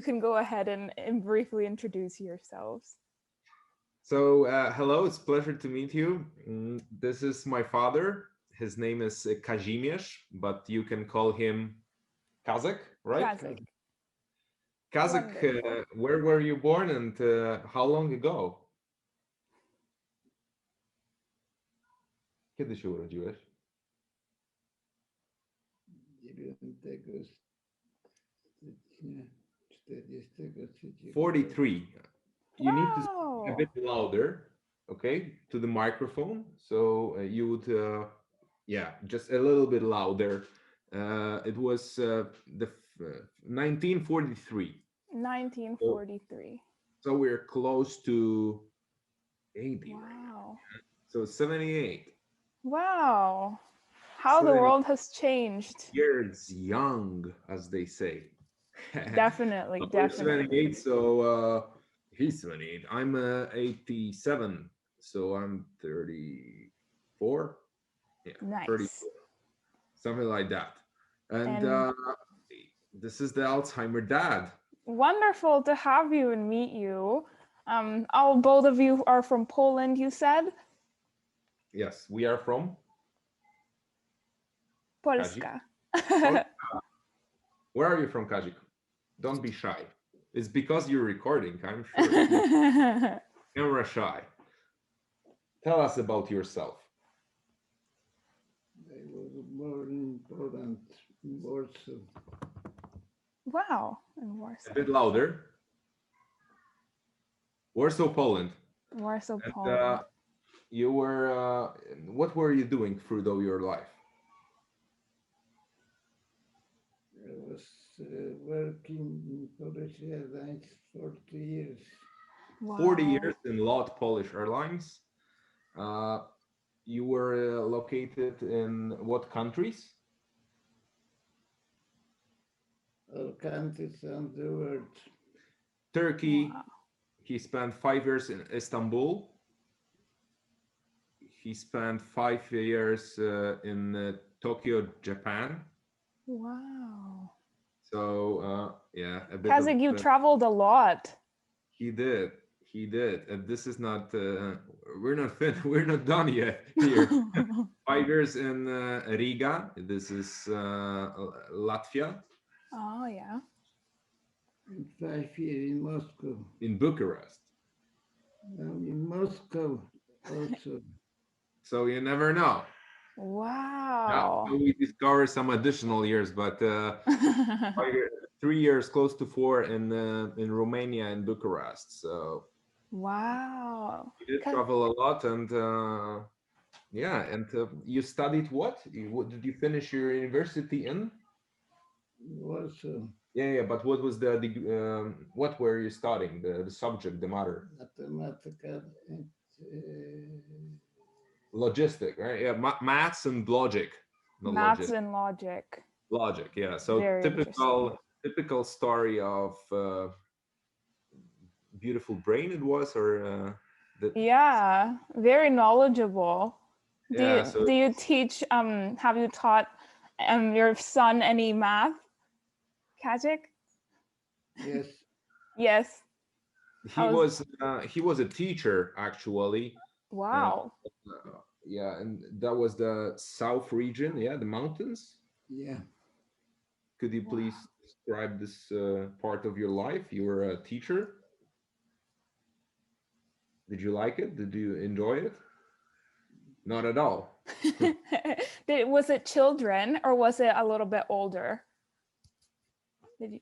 you can go ahead and briefly introduce yourselves. So, hello, it's a pleasure to meet you. This is my father. His name is Kazimierz, but you can call him Kazak, right? Kazak. Kazak, where were you born and how long ago? Kiedy się urodziłeś? 9 stycznia 43. 43. You need to Wow. speak a bit louder, okay, to the microphone. So you would, yeah, just a little bit louder. It was the 1943. 1943. So we're close to 80. Wow. So 78. Wow. How the 70 world has changed. years young, as they say. Definitely, We're definitely. 78, so he's 78. I'm 87, so I'm 34. Yeah, Nice. 34. Something like that. And this is the Alzheimer dad. Wonderful to have you and meet you. All both of you are from Poland, you said? Yes, we are from Polska. Where are you from, Kazik? Don't be shy. It's because you're recording, I'm sure. Camera shy. Tell us about yourself. I was born in Poland, in Warsaw. Wow, in Warsaw. A bit louder. Warsaw, Poland. Warsaw, And, Poland. you were, what were you doing through your life? I was working in Polish Airlines 40 years. Wow. 40 years in LOT Polish Airlines. You were located in what countries? All countries on the world. Turkey. Wow. He spent 5 years in Istanbul. He spent 5 years in Tokyo, Japan. Wow. So yeah, a bit Kazak, you traveled a lot. He did. He did. And this is not. We're not we're not done yet here. 5 years in Riga. This is Latvia. Oh yeah. And 5 years in Moscow. In Bucharest. In Moscow also. So you never know. Wow. Yeah, we discover some additional years, but 3 years, close to 4 in Romania and Bucharest. So wow. you did travel a lot, and yeah, and you studied what? Did you finish your university in? Warsaw. Yeah, but what was what were you studying? The subject, the matter? Mathematical and logistic, right? Yeah, maths and logic. Maths and logic. Logic, yeah. So very typical story of beautiful brain it was, or yeah, very knowledgeable. Yeah, do you teach? Have you taught your son any math, Kazak? Yes. Yes. He was a teacher actually. Wow. Yeah, and that was the south region. Yeah, the mountains. Yeah. Could you please describe this part of your life? You were a teacher. Did you like it? Did you enjoy it? Not at all. Was it children or was it a little bit older? Did you?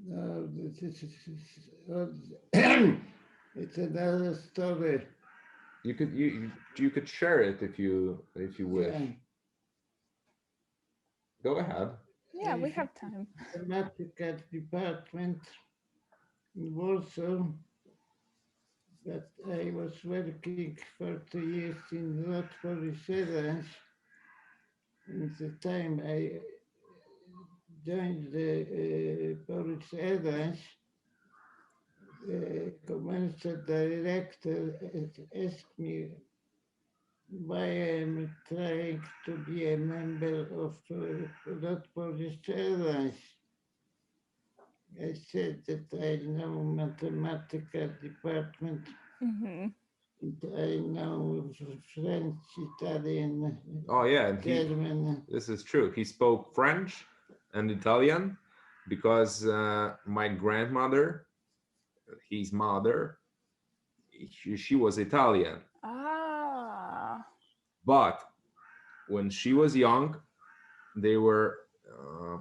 No, it's another story. You could share it if you wish. Yeah. Go ahead. Yeah, we have time. Mathematical department in Warsaw, but I was working for 2 years in Lot Polish Airlines. At the time I joined the Polish Airlines, the commercial director asked me why I'm trying to be a member of Lot Polish Airlines. I said that I know mathematical department. Mm-hmm. And I know French, Italian, Oh yeah, and German. this is true. He spoke French and Italian because my grandmother, his mother, she was Italian. Ah. But when she was young, they were uh,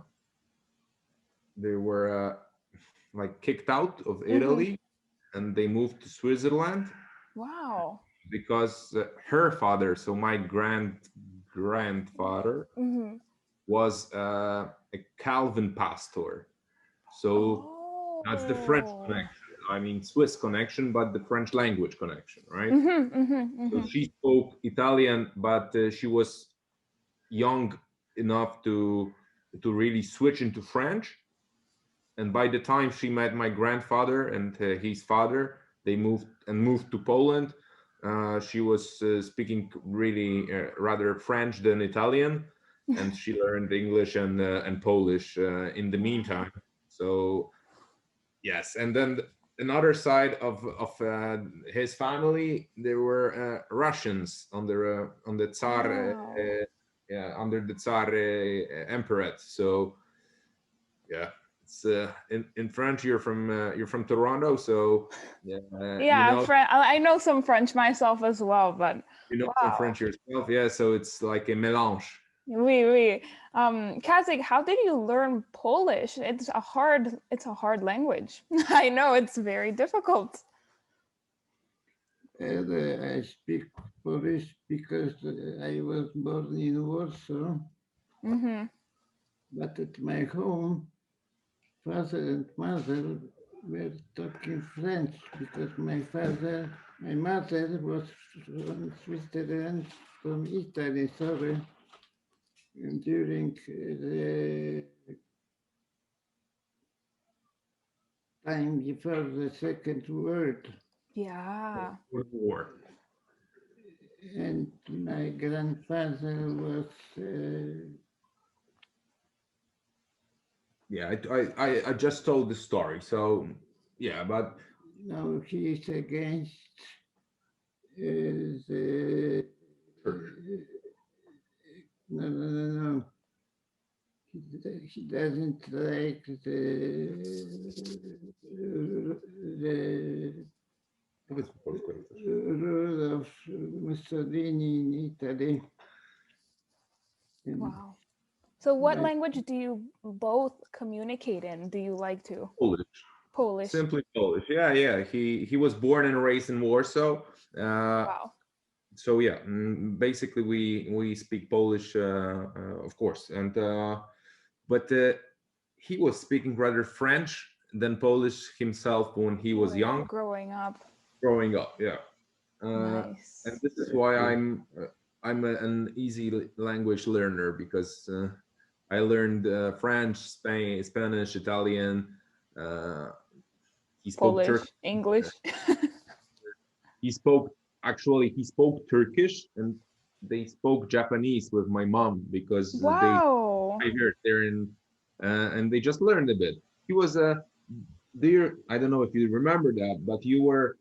they were like kicked out of Italy, and they moved to Switzerland Wow. because her father, so my grandfather, Mm-hmm. was a Calvin pastor. So that's the French Oh. connection. I mean, Swiss connection, but the French language connection, right? Mm-hmm, mm-hmm, So mm-hmm. she spoke Italian, but she was young enough to really switch into French. And by the time she met my grandfather and his father, they moved to Poland. She was speaking really rather French than Italian, and she learned English and Polish in the meantime. So yes, and then another side of his family, there were Russians on the Tsar, Wow. yeah, under the Tsar emperor. So yeah, it's in French. You're from Toronto, so yeah, Yeah, I know some French myself as well, but you know some wow. French yourself. Yeah, so it's like a mélange. Oui, oui. Kazik, how did you learn Polish? It's a hard language. I know it's very difficult. And I speak Polish because I was born in Warsaw, Mm-hmm. but at my home, father and mother were talking French because my mother was from Switzerland, from Italy, sorry, and during the time before the Second World. Yeah. War. And my grandfather was Yeah, I just told the story. So yeah, but no, he is against the no. He doesn't like the powiedz po polsku, jak chcesz. rule of Mussolini in Italy. And Wow. So what my, language do you both communicate in? Do you like to? Polish. Polish. Simply Polish. Yeah, yeah. He was born and raised in Warsaw. Wow. So yeah, basically we speak Polish, of course, and but he was speaking rather French than Polish himself when he was young, Growing up. growing up. Yeah, Nice. and this is why an easy language learner because I learned French, Spanish, Italian. Uh, he spoke Polish, Turkish. English. He spoke he spoke Turkish and they spoke Japanese with my mom because Wow. they're in and they just learned a bit. He was a dear. I don't know if you remember that, but you were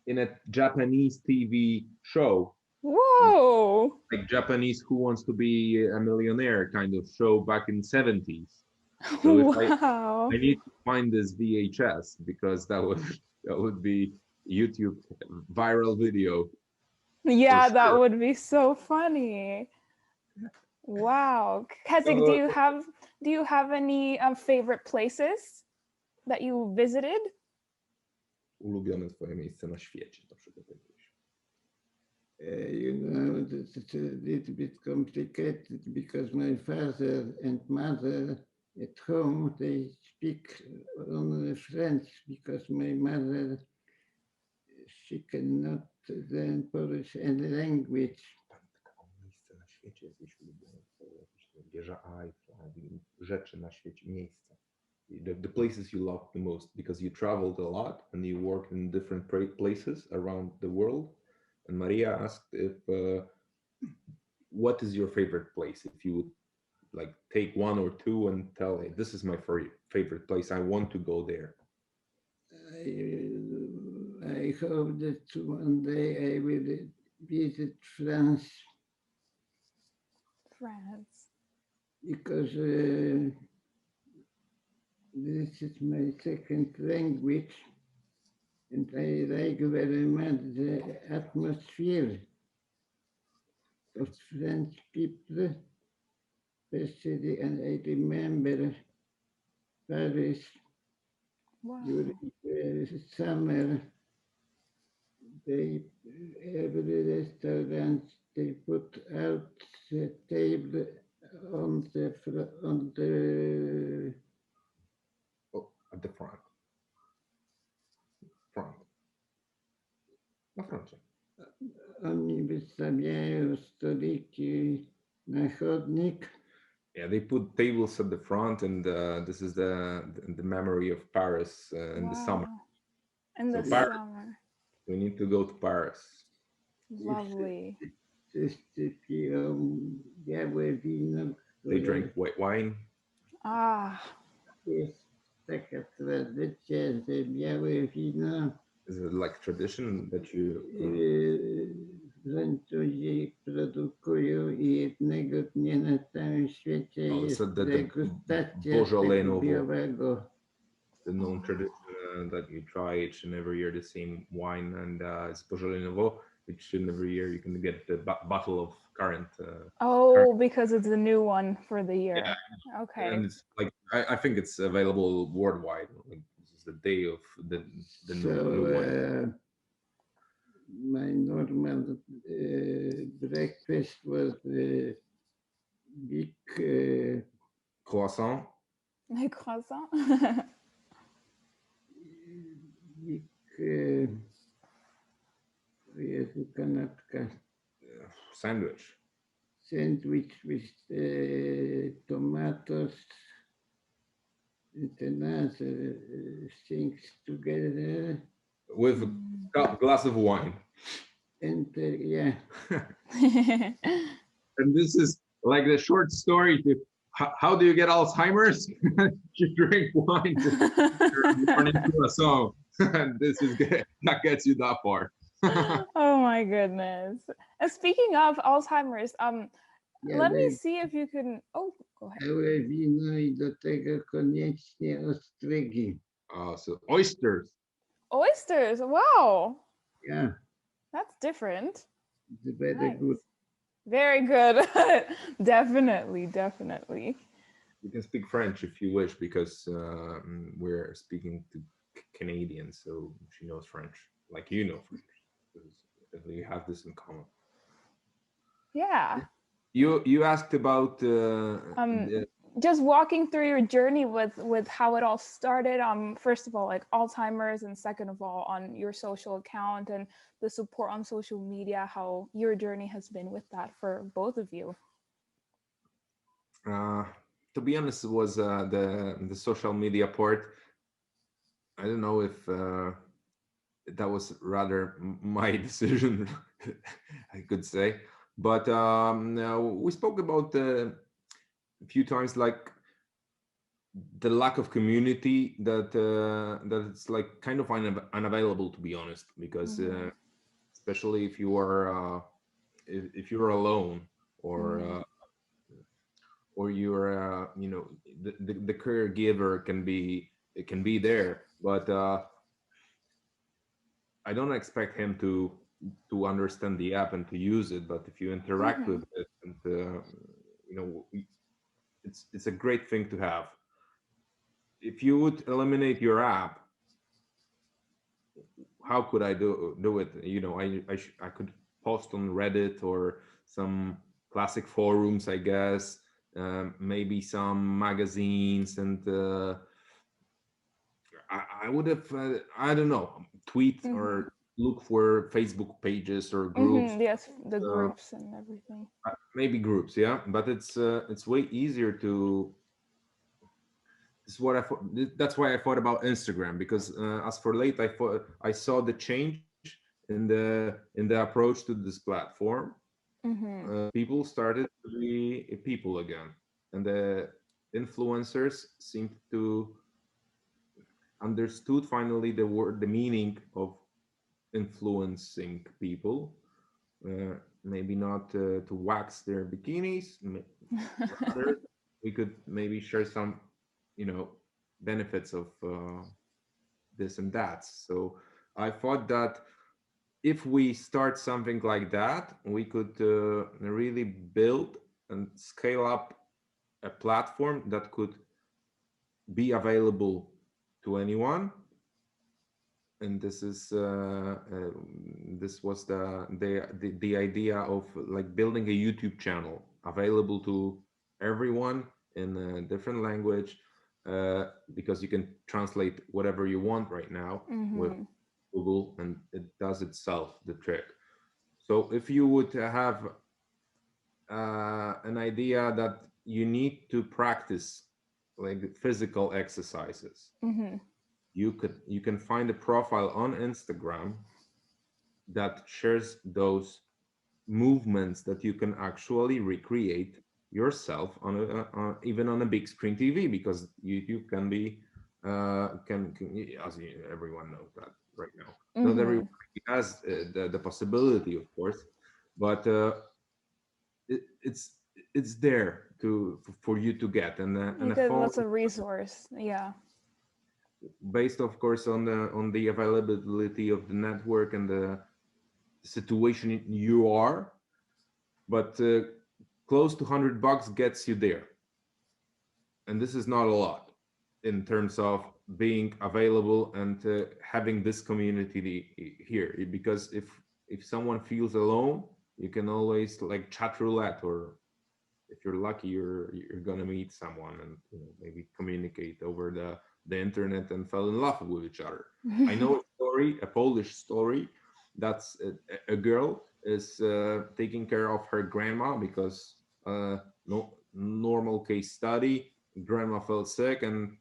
in a Japanese TV show, Whoa. like Japanese Who Wants to Be a Millionaire kind of show back in 70s. So if Wow. I need to find this VHS because that would be YouTube viral video. Yeah, For that sure. would be so funny. Wow. Kazik, do you have any favorite places that you visited? Ulubione twoje miejsce na świecie, to przygotowujesz. you know, it's a little bit complicated because my father and mother at home, they speak only French because my mother, she cannot learn Polish any language. Miejsce na świecie jest jakieś ulubione twoje, jakieś wieża Eiffla, rzeczy na świecie, miejsca. The places you love the most because you traveled a lot and you worked in different places around the world. And Maria asked if what is your favorite place if you would like take one or two and tell, hey, this is my favorite place. I want to go there. I hope that one day I will visit France France. because this is my second language and I like very much the atmosphere of French people, especially, and I remember Paris Wow. during the summer. They every restaurant they put out the table on the Oh, at the front. Na froncie. oni wystawiają stoliki na chodnik. Yeah, they put tables at the front, and this is the memory of Paris in the summer. In the Paris, summer. we need to go to Paris. Lovely. Wszyscy piją białe wino, They które drink white wine. Ah, jest taka tradycja, że białe wino Is it like tradition that you? Francuzi produkują i jednego dnia na całym świecie jest So the degustacja Beaujolais tego Nouveau, białego. the known tradition that you try each and every year the same wine, and it's Beaujolais Nouveau. Each and every year you can get the bottle of current. because it's a new one for the year. Yeah. Okay. And it's like I think it's available worldwide. Like, this is the day of the new one. My normal breakfast was big Croissant. Like croissant. big Jezu, kanapka. Sandwich. Sandwich with tomatoes and another things together. With a glass of wine. And yeah. And this is like the short story to how do you get Alzheimer's? You drink wine to turn into a song. And this is good. That gets you that far. Oh my goodness. And speaking of Alzheimer's, let me see if you can. Oh, go ahead. Białe wino I do tego koniecznie ostrygi. So oysters. Oysters. Wow. Yeah. That's different. It's very Nice. good. Very good. Definitely. You can speak French if you wish, because we're speaking to Canadians, so she knows French, like you know French. You have this in common. Yeah. You asked about just walking through your journey with how it all started. First of all, like Alzheimer's, and second of all, on your social account and the support on social media, how your journey has been with that for both of you. To be honest, it was the social media part. I don't know if that was rather my decision, I could say. But we spoke about a few times, like the lack of community that it's like kind of unavailable, to be honest, because especially if you are if you're alone, or you're the caregiver can be there, but I don't expect him to understand the app and to use it. But if you interact with it, and it's a great thing to have. If you would eliminate your app, how could I do it? I could post on Reddit or some classic forums, I guess, maybe some magazines, and I would have I don't know, tweet or look for Facebook pages or groups. Yes, the groups and everything. Maybe groups, yeah. But it's way easier to. This is what I thought. That's why I thought about Instagram, because as for late, I saw the change in the approach to this platform. People started to be people again, and the influencers seemed to understood finally the meaning of influencing people. Maybe not to wax their bikinis. Rather, we could maybe share some, benefits of this and that. So I thought that if we start something like that, we could really build and scale up a platform that could be available to anyone. And this was the idea of like building a YouTube channel available to everyone in a different language, because you can translate whatever you want right now with Google, and it does itself the trick. So if you would have an idea that you need to practice like physical exercises, you can find a profile on Instagram that shares those movements that you can actually recreate yourself on even on a big screen TV, because YouTube can be can as everyone knows that right now. Not everyone has the possibility, of course, but it's there for you to get, and a phone, lots of resource. Yeah. Based of course on the availability of the network and the situation you are, but close to $100 gets you there, and this is not a lot in terms of being available and having this community here, because if someone feels alone, you can always like chat roulette, or if you're lucky, you're gonna meet someone and maybe communicate over the internet and fell in love with each other. I know a story, a Polish story, that's a girl is taking care of her grandma because no normal case study, grandma fell sick and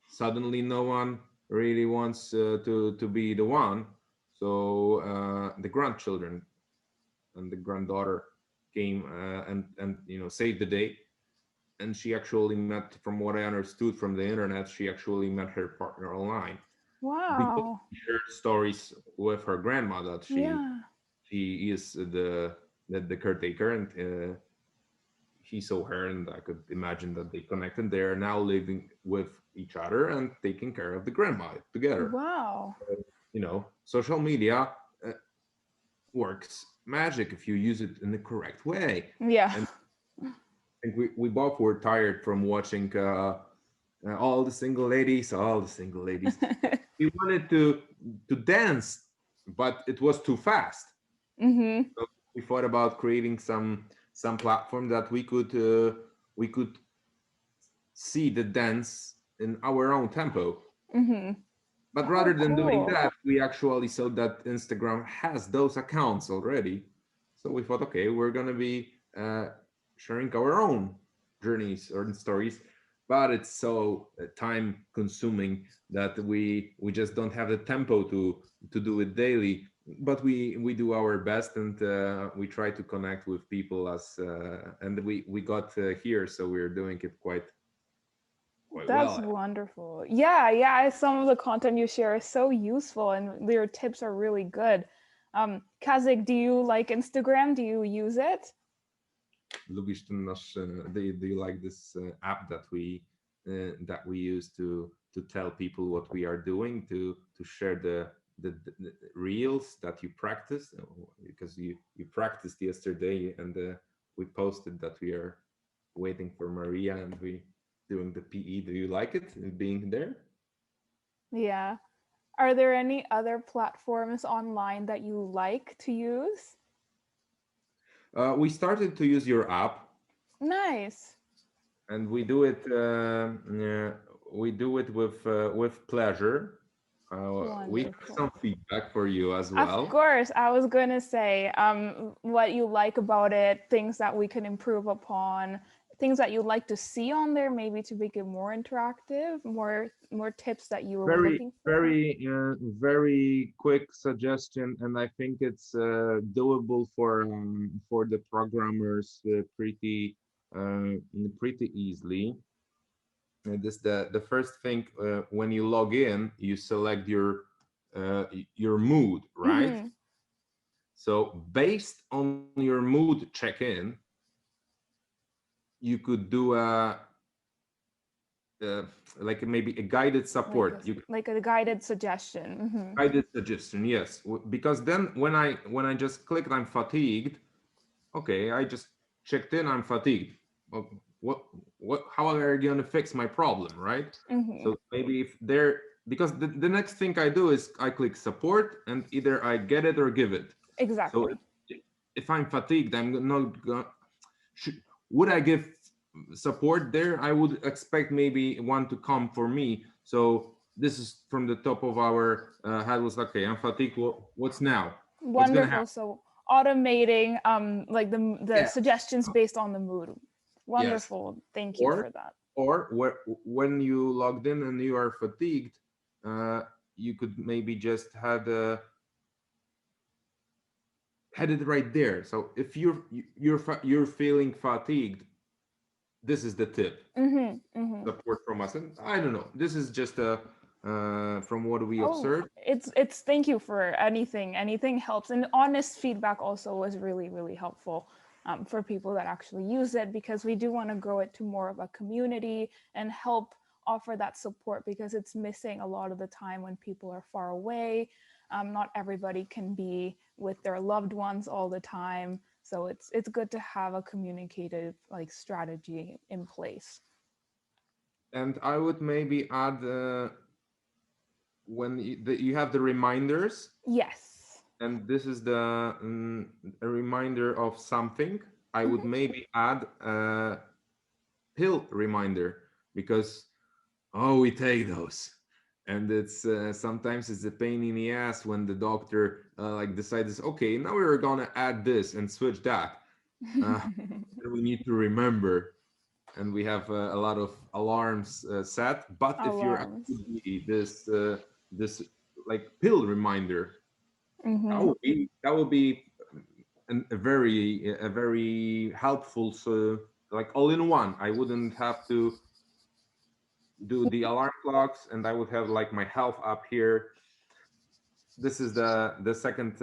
suddenly no one really wants to be the one. So the grandchildren and the granddaughter came and saved the day. And she actually met, from what I understood from the internet, she actually met her partner online. Wow. Because she shared stories with her grandma that she is the caretaker, and he saw her, and I could imagine that they connected. They are now living with each other and taking care of the grandma together. Wow. Social media works magic if you use it in the correct way. Yeah. And I think we both were tired from watching all the single ladies. We wanted to dance, but it was too fast. So we thought about creating some platform that we could see the dance in our own tempo. But rather than doing that, we actually saw that Instagram has those accounts already. So we thought, okay, we're gonna be sharing our own journeys or stories, but it's so time consuming that we just don't have the tempo to do it daily. But we do our best, and we try to connect with people and we got here, so we're doing it quite That's well. Wonderful. Yeah. Some of the content you share is so useful, and your tips are really good. Kazik, do you like Instagram? Do you use it? Lubisz ten nasz? Do you like this app that we use to tell people what we are doing, to share the reels that you practice, because you practiced yesterday, and we posted that we are waiting for Maria and we doing the PE. Do you like it being there? Yeah. Are there any other platforms online that you like to use? We started to use your app. Nice. And we do it with pleasure. We have some feedback for you as well. Of course, I was going to say what you like about it, things that we can improve upon, things that you'd like to see on there, maybe to make it more interactive, more tips that you were looking for. Very quick suggestion, and I think it's doable for the programmers pretty pretty easily. And this the first thing, when you log in, you select your mood, right? Mm-hmm. So based on your mood check-in, you could do uh, like maybe a guided support. You Like a guided suggestion. Mm-hmm. guided suggestion, yes. Because then when I just clicked I'm fatigued, okay, I just checked in, I'm fatigued. Well, how are you gonna fix my problem, right? Mm-hmm. So maybe if there, because the next thing I do is I click support and either I get it or give it. So Exactly. if I'm fatigued, I'm not gonna, would I give support there? I would expect maybe one to come for me. So this is from the top of our head was like, okay, I'm fatigued. What's now? What's gonna Wonderful. happen? So automating like the Yeah. suggestions based on the mood. Yes. Wonderful. Thank you for that. Or when you logged in and you are fatigued, you could maybe just had it right there. So if you're feeling fatigued, this is the tip. Mm-hmm. Mm-hmm. Support from us, and I don't know. This is just from what we Oh, observed. it's thank you for anything. Anything helps, and honest feedback also was really, really helpful for people that actually use it, because we do want to grow it to more of a community and help offer that support, because it's missing a lot of the time when people are far away. Not everybody can be with their loved ones all the time, so it's good to have a communicative like strategy in place. And I would maybe add when you have the reminders, Yes. and this is the a reminder of something. I would maybe add a pill reminder, because we take those, and it's sometimes it's a pain in the ass when the doctor like decides, okay, now we're gonna add this and switch that. We need to remember, and we have a lot of alarms set. But if you're Alarms. actually this like pill reminder, Mm-hmm. that would be a very helpful. So like all in one, I wouldn't have to do the alarm clocks, and I would have like my health up here. This is the second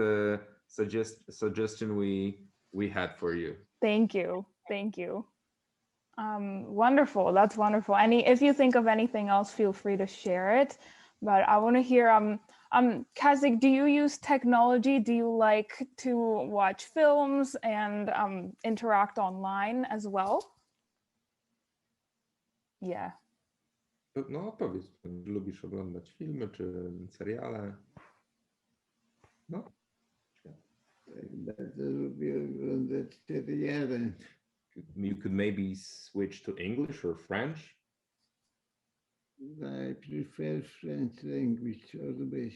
suggestion we had for you. Thank you. Thank you. Wonderful. That's wonderful. If you think of anything else, feel free to share it. But I want to hear, Kazik, do you use technology? Do you like to watch films and interact online as well? Yeah. No, powiedz, lubisz oglądać filmy czy seriale? No. Bardzo lubię oglądać seriale. You could maybe switch to English or French. I prefer French language always.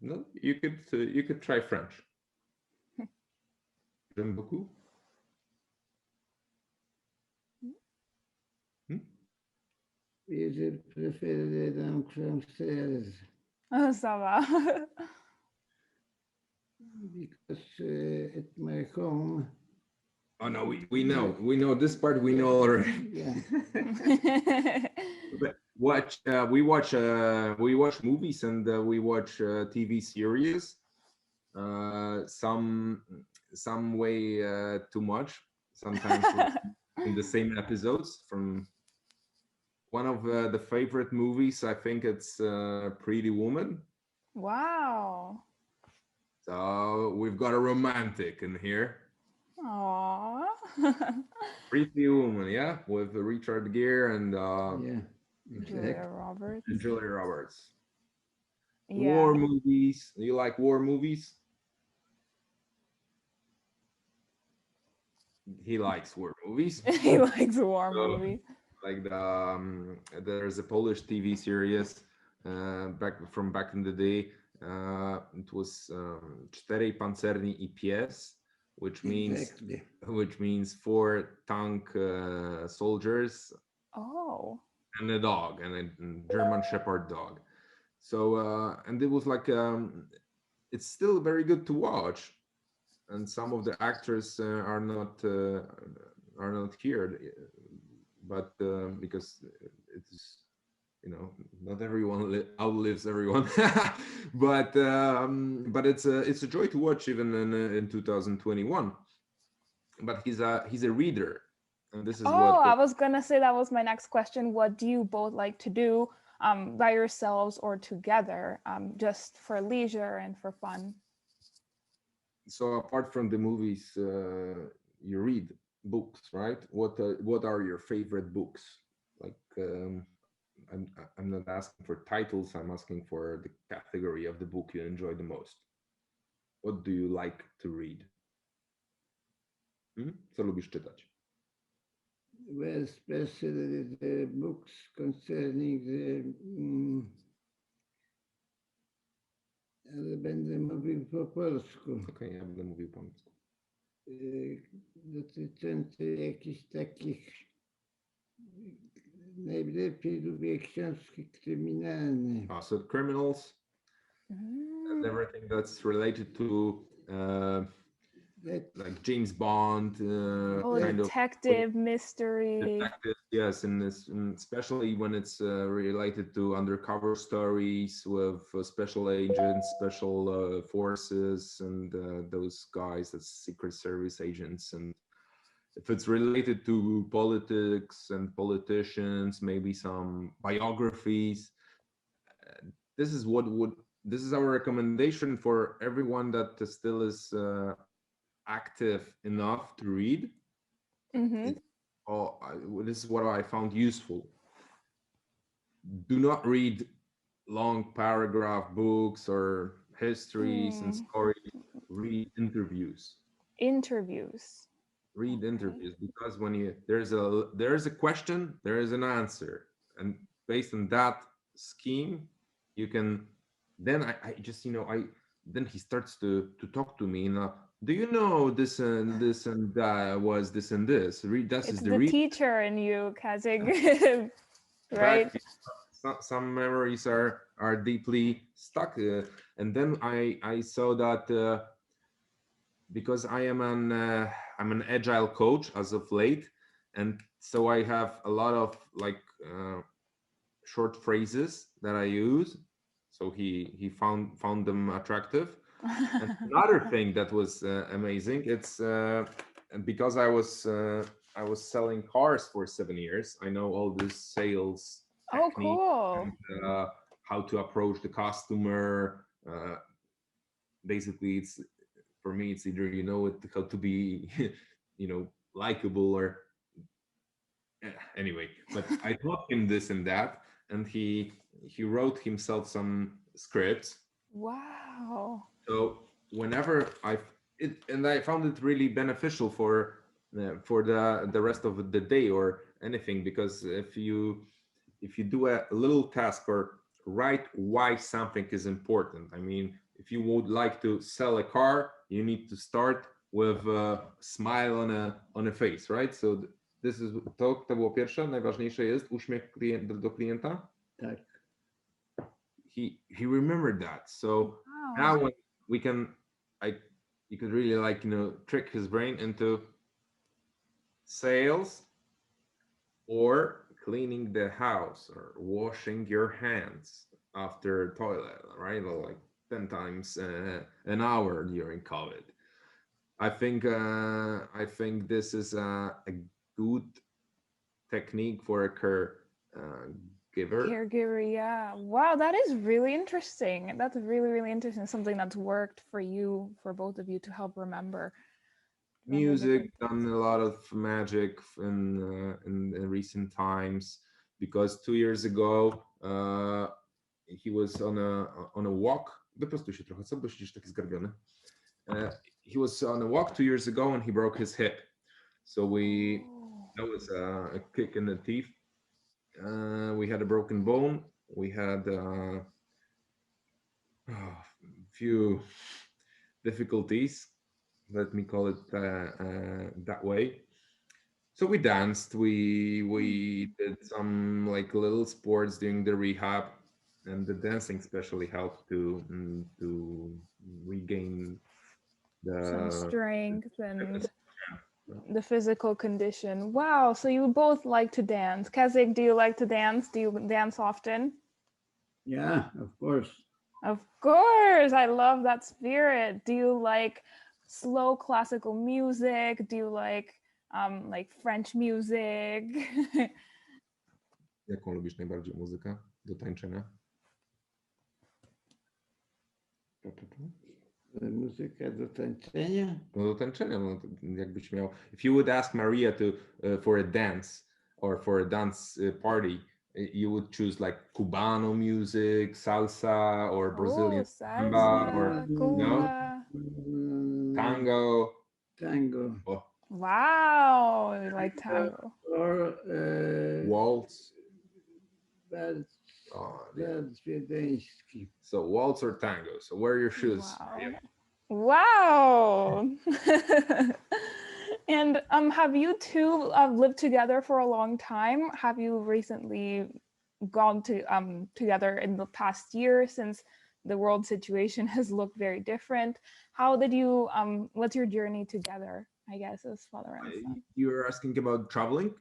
No, you could try French. J'aime beaucoup. Je préfère les langues françaises Ça va. because at my home. Oh no, we know this part, we know already. Yeah. But we watch movies, and we watch TV series. Some way too much. Sometimes in the same episodes. From one of the favorite movies, I think it's Pretty Woman. Wow. So we've got a romantic in here. Aww. Pretty Woman, yeah, with Richard Gere and Yeah. Julia Roberts. and Julia Roberts. Yeah. War movies. Do you like war movies? He likes war movies. He likes war movies. Like there's a Polish TV series back in the day. It was Czterej Pancerni I Pies, which means 4 tank soldiers. Oh. And a dog, and a German Shepherd dog. So and it was like it's still very good to watch, and some of the actors are not are not here, but because it's, you know, not everyone outlives everyone. But it's a joy to watch even in 2021. But he's a reader, and this is what I was gonna say that was my next question. What do you both like to do by yourselves or together, just for leisure and for fun? So apart from the movies, you read books, right? What are your favorite books? Like, I'm not asking for titles. I'm asking for the category of the book you enjoy the most. What do you like to read? Co lubisz czytać? Well, especially the books concerning the ale będę mówił po polsku. Okej, ja będę mówił po polsku. Dotyczące jakichś takich, najlepiej lubię książki kryminalne. So criminals and everything that's related to like James Bond, kind detective mystery. Detective, yes, and especially when it's related to undercover stories with special agents, special forces, and those guys, that's Secret Service agents. And if it's related to politics and politicians, maybe some biographies. This is our recommendation for everyone that still is active enough to read. This is what I found useful. Do not read long paragraph books or histories and stories. Read interviews. Read interviews, because when there's a question, there is an answer, and based on that scheme, you can. Then I just, then he starts to talk to me. Do you know this and this and that was this and this? It's the teacher in you, Kazimierz, right? Some memories are deeply stuck, and then I saw that because I'm an agile coach as of late, and so I have a lot of like short phrases that I use. So he found them attractive. And another thing that was amazing, it's because I was selling cars for 7 years. I know all this sales technique, cool. and how to approach the customer. Basically, it's, for me, it's either how to be likable, or anyway. But I taught him this and that, and he wrote himself some scripts. Wow. So whenever I found it really beneficial for the rest of the day or anything, because if you do a little task or write why something is important. I mean, if you would like to sell a car, you need to start with a smile on a face, right? So this is to było pierwsze, najważniejsze jest uśmiech do klienta. Tak. He remembered that. So now when you could really trick his brain into sales or cleaning the house or washing your hands after toilet, right? Or like 10 times an hour during COVID. I think this is a good technique for a caregiver, yeah. Wow, that is really interesting. That's really, really interesting. Something that's worked for you, for both of you, to help remember. Music done a lot of magic in recent times, because 2 years ago he was on a walk. Wyprostuj się trochę, co? Bo siedzisz taki zgarbiony. He was on a walk 2 years ago and he broke his hip. So that was a kick in the teeth. We had a broken bone. We had a few difficulties, let me call it that way. So we danced. We did some like little sports during the rehab, and the dancing especially helped to regain some strength and the physical condition. Wow, so you both like to dance. Kazik, do you like to dance? Do you dance often? Yeah, of course. Of course, I love that spirit. Do you like slow classical music? Do you like French music? Jaką lubisz najbardziej muzykę do tańczenia? Muzyka do tańczenia? No do tańczenia, no, jakbyś miał. If you would ask Maria to for a dance or for a dance party, you would choose like Cubano music, salsa, or Brazilian samba, or Cuba. Tango. Tango. Oh. Wow, I like tango. Or Waltz. Waltz. Oh, yeah. Waltz wiedeński. So waltz or tango. So wear your shoes. Wow. Maria. Wow. And have you two lived together for a long time? Have you recently gone to together in the past year, since the world situation has looked very different? How did you what's your journey together, I guess, as father and son? You're asking about traveling?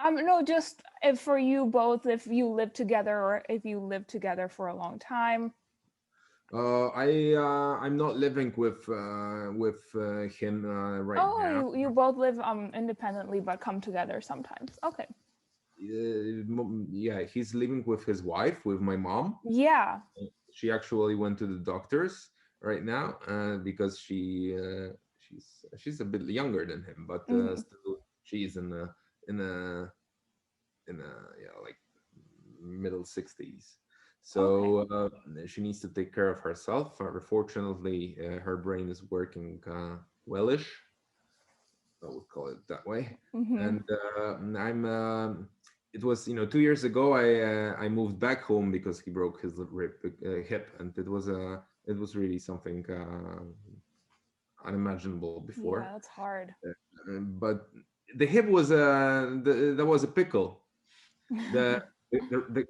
No, just if for you both, if you live together or if you live together for a long time. I'm not living with him right now. Oh, you both live independently but come together sometimes. Okay. Yeah, he's living with his wife, with my mom. Yeah. She actually went to the doctors right now because she's a bit younger than him, but still she's in a like middle 60s. So she needs to take care of herself. Fortunately, her brain is working wellish. I would call it that way. And I'm. It was 2 years ago. I moved back home because he broke his hip, and it was really something unimaginable before. Yeah, that's hard. But the hip was that was a pickle. The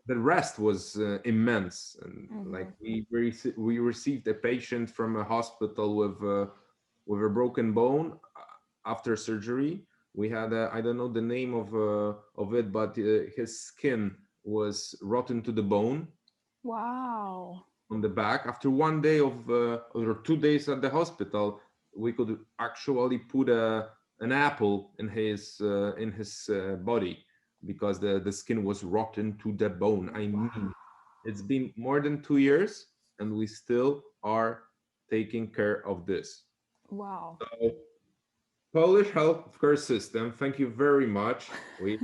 rest was immense, and like we received a patient from a hospital with a broken bone after surgery. We had I don't know the name of it, but his skin was rotten to the bone. Wow. On the back. After 1 day or 2 days at the hospital, we could actually put an apple in his body, because the skin was rotten to the bone. I mean, it's been more than 2 years, and we still are taking care of this. Wow. So, Polish healthcare system, thank you very much. We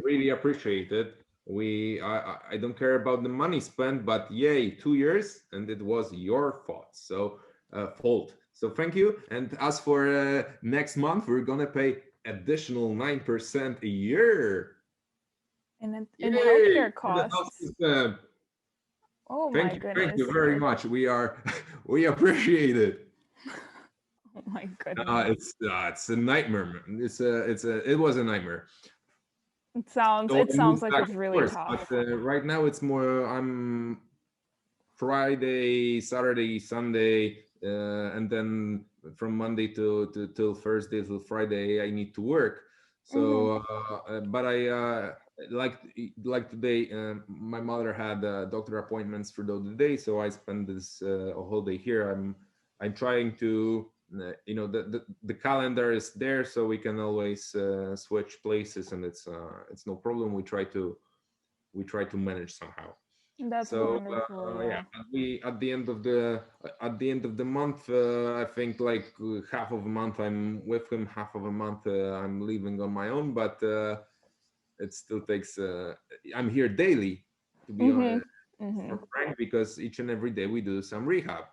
really appreciate it. I don't care about the money spent, but yay, 2 years, and it was your fault. So thank you. And as for next month, we're gonna pay additional 9% a year. In healthcare costs. Oh my goodness. Thank you very much. We appreciate it. Oh my goodness. It's a nightmare. It was a nightmare. It sounds like it's really tough. But right now it's more I'm Friday, Saturday, Sunday, and then from Monday till Thursday till Friday I need to work. So but I like today my mother had doctor appointments for the day, so I spend this a whole day here. I'm trying to the calendar is there, so we can always switch places, and it's no problem. We try to manage somehow. That's wonderful. Yeah, at the end of the month, I think like half of a month I'm with him, half of a month I'm leaving on my own, but it still takes I'm here daily, to be honest, frank, because each and every day we do some rehab.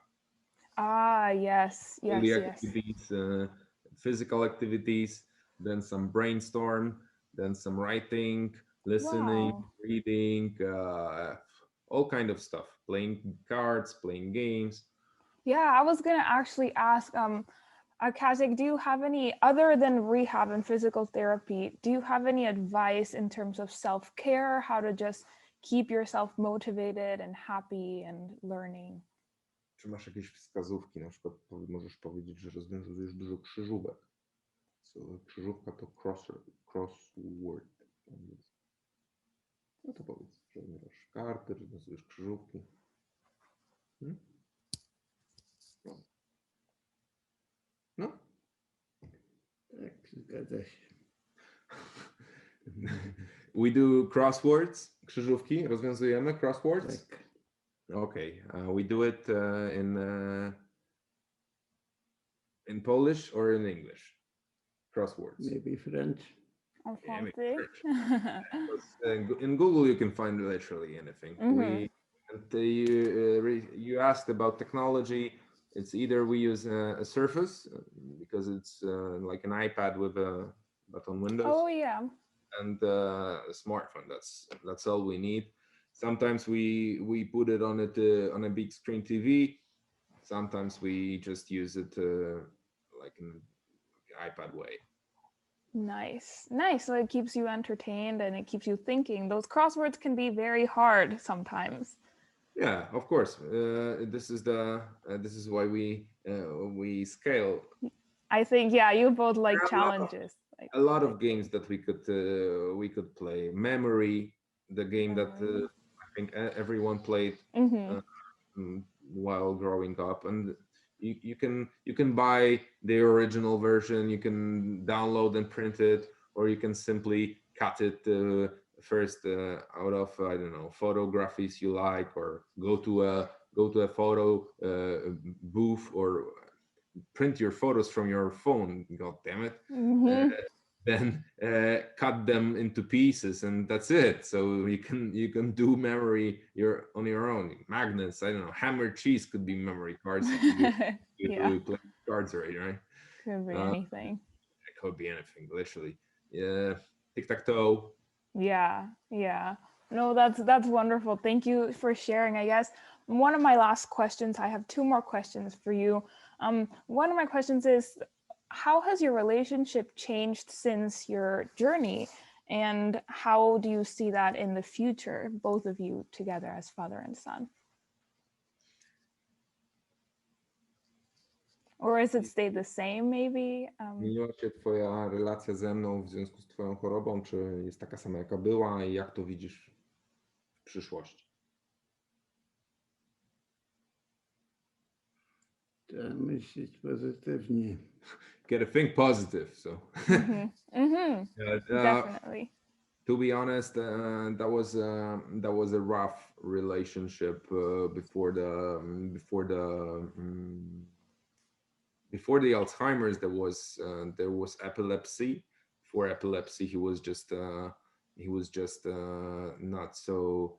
Yes. Activities, physical activities, then some brainstorm, then some writing, listening, reading, all kind of stuff, playing cards, playing games. Yeah, I was gonna actually ask, Kazimierz, do you have any, other than rehab and physical therapy, do you have any advice in terms of self-care, how to just keep yourself motivated and happy and learning? Czy masz jakieś wskazówki? Na przykład możesz powiedzieć, że rozwiązujesz dużo krzyżówek. So krzyżówka to crossword. No to powiedz, że masz karty, że dostajesz krzyżówki. No. No. Tak, zgadza się. We do crosswords, krzyżówki, rozwiązujemy crosswords? Tak. Okay, we do it in Polish or in English? Crosswords. Maybe French. En Yeah, maybe français. French. In Google, you can find literally anything. You asked about technology. It's either we use a Surface because it's like an iPad with a button Windows. Oh yeah. And a smartphone. That's all we need. Sometimes we put it on a big screen TV. Sometimes we just use it like an iPad way. Nice. So it keeps you entertained and it keeps you thinking. Those crosswords can be very hard sometimes. Yeah, of course. This is why we scale. I think you both like challenges. A lot of games that we could play. Memory, the game that I think everyone played while growing up, and you can buy the original version. You can download and print it, or you can simply cut it first out of I don't know photographies you like, or go to a photo booth, or print your photos from your phone. God damn it! Then cut them into pieces, and that's it. So you can do memory on your own. Magnets, I don't know, hammer cheese could be memory cards. You play cards already, right? Could be anything. It could be anything, literally. Yeah, tic-tac-toe. Yeah. No, that's wonderful. Thank you for sharing. I guess one of my last questions, I have two more questions for you. One of my questions is, how has your relationship changed since your journey? And how do you see that in the future, both of you together as father and son? Or has it stayed the same maybe? Zmieniła się twoja relacja ze mną w związku z twoją chorobą, czy jest taka sama jaka była i jak to widzisz w przyszłości? Trzeba myśleć pozytywnie. Gotta think positive. So Definitely. To be honest, that was a rough relationship before the Alzheimer's. There was epilepsy. For epilepsy, he was just not so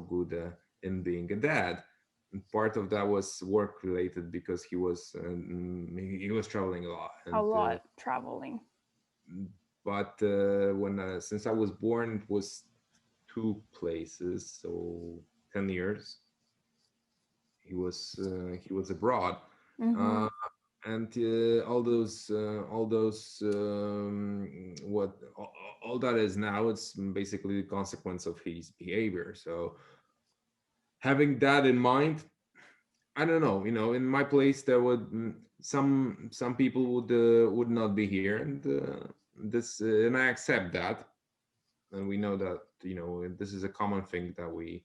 good in being a dad. And part of that was work related because he was traveling a lot. And, traveling. But since I was born, it was 2 places, so 10 years. He was abroad, and all that is now, it's basically the consequence of his behavior. So having that in mind, I don't know, in my place there would some people would not be here, and and I accept that, and we know that this is a common thing that we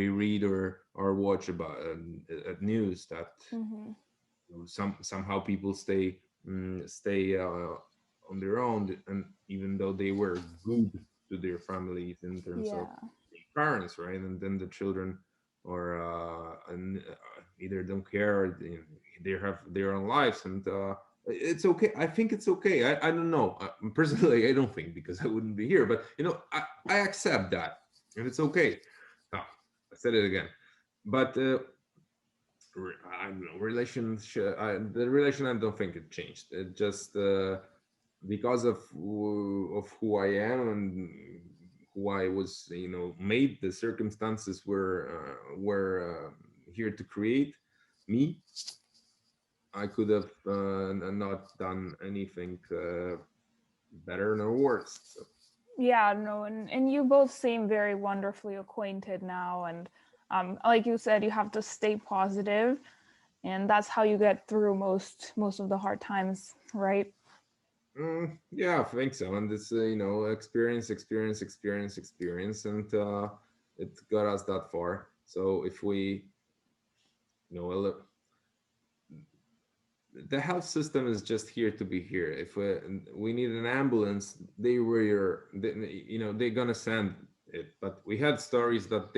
read or watch about at news, that somehow people stay on their own, and even though they were good to their families in terms of parents, right? And then the children either don't care, or they have their own lives, and it's okay. I think it's okay. I don't know. Personally, I don't think, because I wouldn't be here. But I accept that, and it's okay. I said it again. But I don't know. The relation, I don't think it changed. It just because of who I am and who I was, made. The circumstances were here to create me. I could have not done anything better nor worse. So. Yeah, no, and you both seem very wonderfully acquainted now, and like you said, you have to stay positive, and that's how you get through most of the hard times, right? Yeah, I think so. And it's experience, and it got us that far. So if we, look, the health system is just here to be here. If we need an ambulance, they're gonna send it. But we had stories that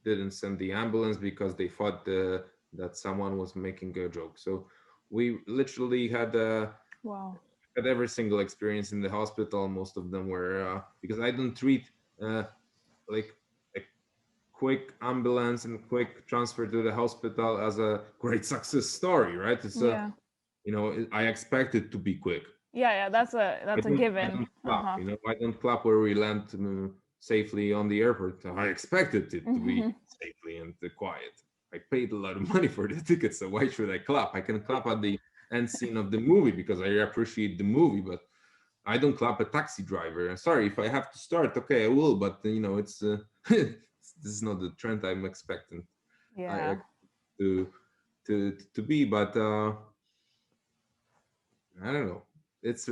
didn't send the ambulance because they thought that someone was making a joke. So we literally had Wow. at every single experience in the hospital. Most of them were because I don't treat like a quick ambulance and quick transfer to the hospital as a great success story, right? It's Yeah. I expect it to be quick. Yeah, that's a I given. don't clap, I don't clap where we land safely on the airport. I expected it to be safely and quiet. I paid a lot of money for the tickets, so why should I clap? I can clap at the end scene of the movie because I appreciate the movie, but I don't clap a taxi driver. Sorry, if I have to start, okay, I will, but it's this is not the trend I'm expecting. Yeah. To be, but I don't know. It's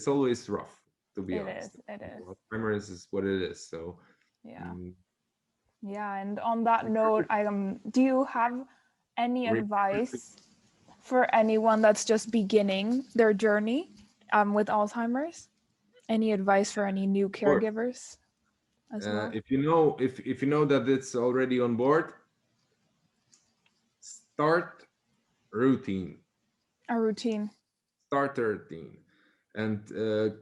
always rough, to be honest. It is. Memoryz is what it is. So yeah. Yeah, and on that note, do you have any advice for anyone that's just beginning their journey with Alzheimer's? Any advice for any new caregivers as well? If you know that it's already on board, start routine. A routine. Start a routine, and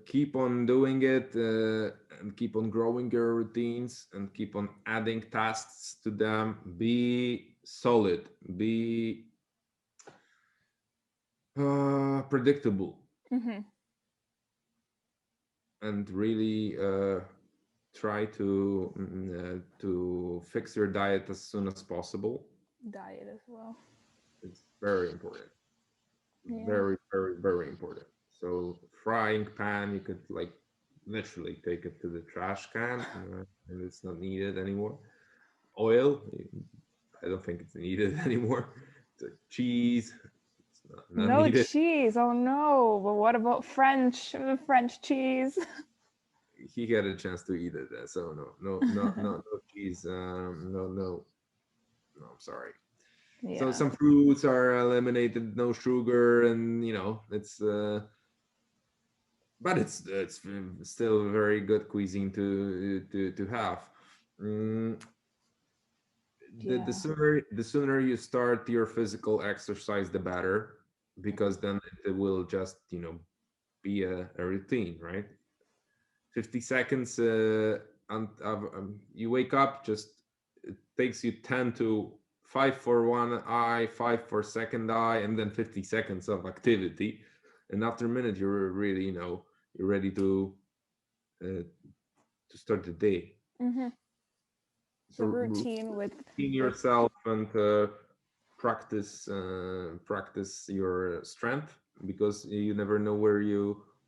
keep on doing it, and keep on growing your routines, and keep on adding tasks to them. Be solid. Be predictable. And really try to fix your diet as soon as possible. Diet as well. It's very important. Yeah. Very, very, very important. So frying pan, you could literally take it to the trash can, and it's not needed anymore. Oil, I don't think it's needed anymore. Cheese, it's not No needed. cheese. Oh no. But what about French cheese? He had a chance to eat it, so no cheese. No, I'm sorry. Yeah. So some fruits are eliminated, no sugar, and it's but it's still very good cuisine to have. The sooner you start your physical exercise, the better, because then it will just be a routine, right? 50 seconds and you wake up, just it takes you 10 to 5 for one eye, 5 for second eye, and then 50 seconds of activity, and after a minute you're really you're ready to start the day. So routine with yourself, and practice your strength, because you never know where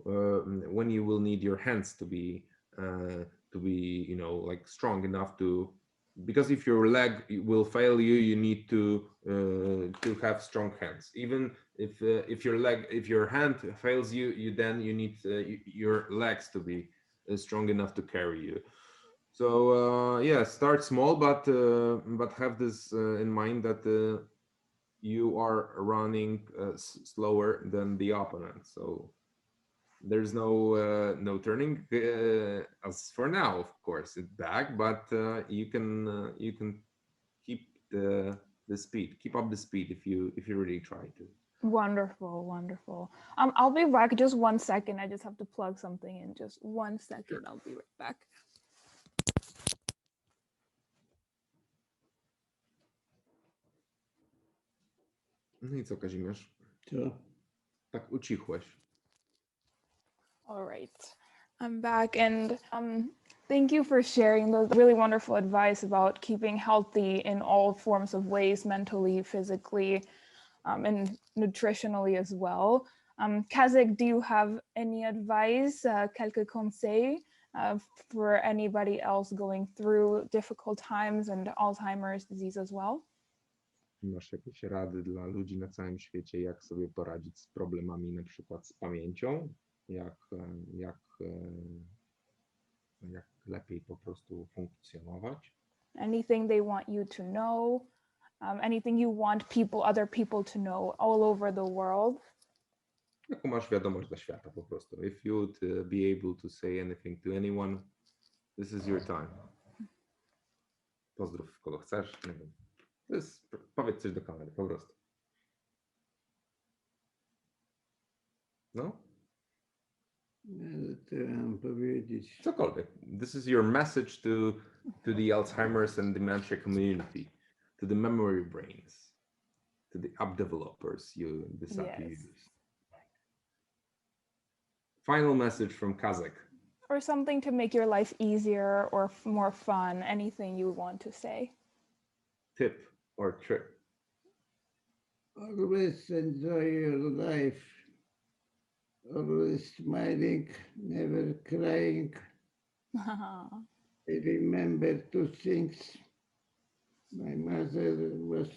when you will need your hands to be strong enough to, because if your leg will fail you, you need to have strong hands. Even if your hand fails you, then you need your legs to be strong enough to carry you. So yeah, start small, but have this in mind that you are running slower than the opponent. So there's no turning as for now. Of course, it's back, but you can keep the speed, keep up the speed if you really try to. Wonderful. I'll be back just 1 second. I just have to plug something in. Just 1 second. Sure. I'll be right back. No i co, Kazimierz? Co? Tak ucichłeś. All right. I'm back, and thank you for sharing those really wonderful advice about keeping healthy in all forms of ways, mentally, physically, and nutritionally as well. Kazik, do you have any advice, quelques conseils for anybody else going through difficult times and Alzheimer's disease as well? Masz jakieś rady dla ludzi na całym świecie, jak sobie poradzić z problemami na przykład z pamięcią? jak lepiej po prostu funkcjonować. Anything they want you to know, anything you want other people to know all over the world. Jaką masz wiadomość dla świata po prostu. If you would be able to say anything to anyone, this is your time. Pozdrów kogo chcesz, nie wiem. Powiedz coś do kamery, po prostu. No? Co mam powiedzieć? Cokolwiek. This is your message to the Alzheimer's and dementia community, to the memory brains, to the app developers this app Yes. uses. Final message from Kazak. Or something to make your life easier or more fun, anything you want to say. Tip or trick. Always enjoy your life. Always smiling, never crying. I remember two things. My mother was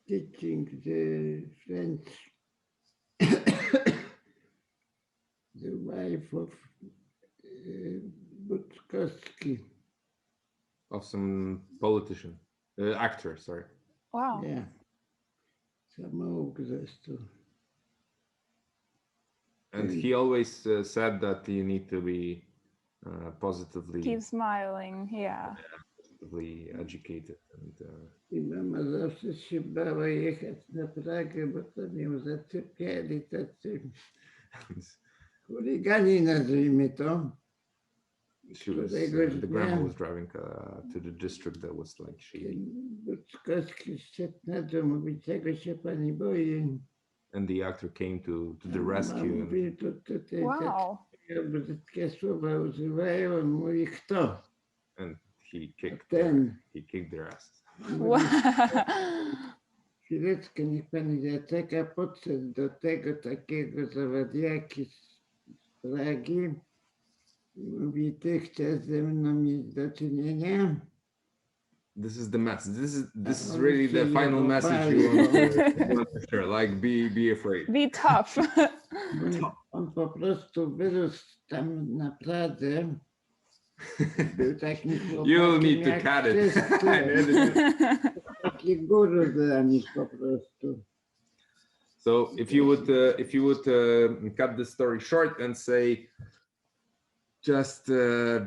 teaching the French, the wife of Butkowski. Of some politician, actor, sorry. Wow. Yeah. Samouk zresztą. And he always said that you need to be positively Keep smiling, yeah. educated. And, I mama zawsze się bała jechać na Pragę, bo tam ją zaczepiali tacy chuligani, nazwijmy to. the grandma was driving to the district that was like shady. Butkowski szedł na dół, mówi, czego się pani boi? And the actor came to the rescue. Mówi, to Wow. brzydkie słowa używają, on mówi, kto? And he kicked their asses. Wow. Chwileczkę, niech pani zaczeka, podszedł do tego takiego zawadiaki z Pragi. Mówi, ty chcesz ze mną mieć do czynienia? This is the message. This is really the final message you want to share. Like, be afraid. Be tough. On po prostu wyrósł tam na Pradze. Był takim You'll need to cut it. Taki guru dla nich po prostu. So if you would cut the story short and say, just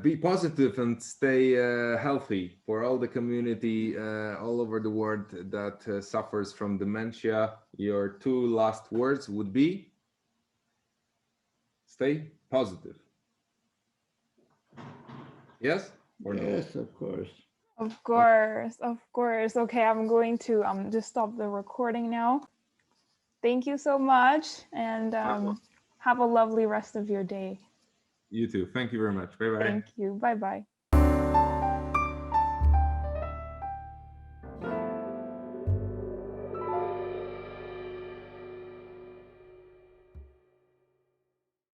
be positive and stay healthy for all the community all over the world that suffers from dementia, your two last words would be stay positive. Yes or no? Yes, of course. Of course, of course. Okay, I'm going to just stop the recording now. Thank you so much, and have a lovely rest of your day. You too. Thank you very much. Bye-bye. Thank you. Bye-bye.